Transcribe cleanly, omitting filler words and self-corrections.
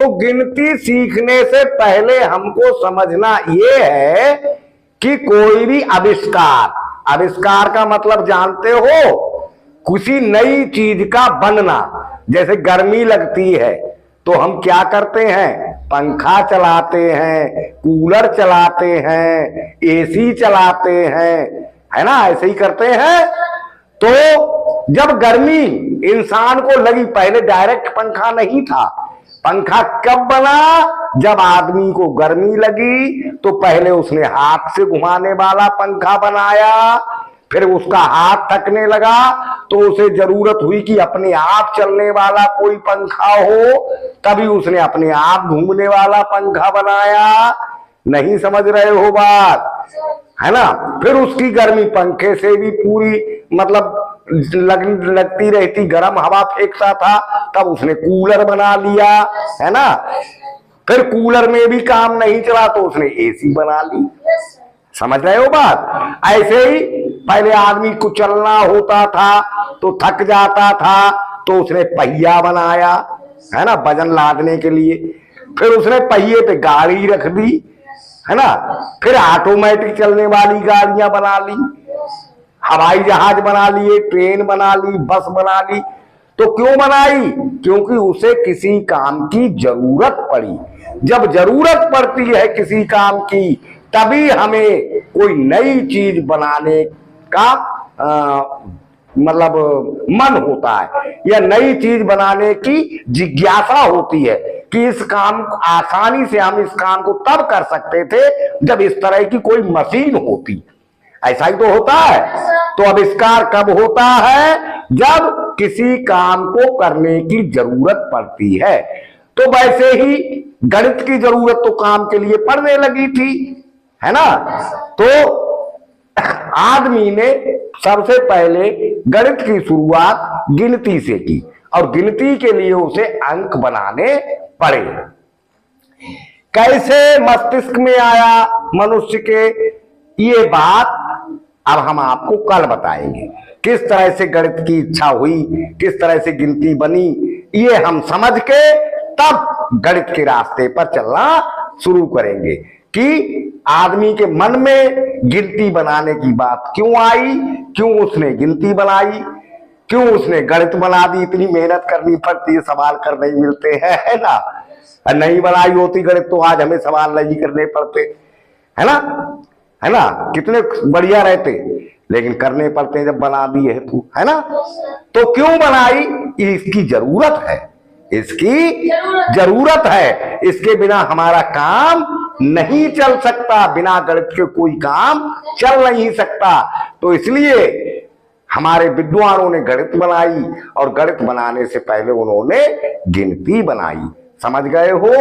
तो गिनती सीखने से पहले हमको समझना यह है कि कोई भी आविष्कार, आविष्कार का मतलब जानते हो, किसी नई चीज का बनना। जैसे गर्मी लगती है तो हम क्या करते हैं, पंखा चलाते हैं, कूलर चलाते हैं, एसी चलाते हैं, है ना, ऐसे ही करते हैं। तो जब गर्मी इंसान को लगी, पहले डायरेक्ट पंखा नहीं था, पंखा कब बना, जब आदमी को गर्मी लगी तो पहले उसने हाथ से घुमाने वाला पंखा बनाया, फिर उसका हाथ थकने लगा तो उसे जरूरत हुई कि अपने आप चलने वाला कोई पंखा हो, तभी उसने अपने आप घूमने वाला पंखा बनाया। नहीं समझ रहे हो बात, है ना। फिर उसकी गर्मी पंखे से भी पूरी मतलब लगती रहती, गर्म हवा फेंकता था, तब उसने कूलर बना लिया, है ना। फिर कूलर में भी काम नहीं चला तो उसने एसी बना ली। समझ रहे हो बात। ऐसे ही पहले आदमी को चलना होता था तो थक जाता था तो उसने पहिया बनाया, है ना, वजन लादने के लिए। फिर उसने पहिए पे गाड़ी रख दी, है ना। फिर ऑटोमेटिक चलने वाली गाड़ियां बना ली, हवाई जहाज बना लिए, ट्रेन बना ली, बस बना ली। तो क्यों बनाई, क्योंकि उसे किसी काम की जरूरत पड़ी। जब जरूरत पड़ती है किसी काम की, तभी हमें कोई नई चीज बनाने का मतलब मन होता है, या नई चीज बनाने की जिज्ञासा होती है कि इस काम आसानी से हम इस काम को तब कर सकते थे जब इस तरह की कोई मशीन होती। ऐसा ही तो होता है। तो आविष्कार कब होता है, जब किसी काम को करने की जरूरत पड़ती है। तो वैसे ही गणित की जरूरत तो काम के लिए पड़ने लगी थी, है ना। तो आदमी ने सबसे पहले गणित की शुरुआत गिनती से की, और गिनती के लिए उसे अंक बनाने पड़े। कैसे मस्तिष्क में आया मनुष्य के, ये बात अब हम आपको कल बताएंगे। किस तरह से गणित की इच्छा हुई, किस तरह से गिनती बनी, ये हम समझ के तब गणित के रास्ते पर चलना शुरू करेंगे कि आदमी के मन में गिनती बनाने की बात क्यों आई, क्यों उसने गिनती बनाई, क्यों उसने गणित बना दी। इतनी मेहनत करनी पड़ती है, सवाल करने ही मिलते हैं, है ना। नहीं बनाई होती गणित तो आज हमें सवाल नहीं करने पड़ते, है ना, है ना। कितने बढ़िया रहते, लेकिन करने पड़ते हैं जब बना दिए है तो, है ना। तो क्यों बनाई, इसकी जरूरत है, इसकी जरूरत है। इसके बिना हमारा काम नहीं चल सकता, बिना गणित के कोई काम चल नहीं सकता। तो इसलिए हमारे विद्वानों ने गणित बनाई, और गणित बनाने से पहले उन्होंने गिनती बनाई। समझ गए हो।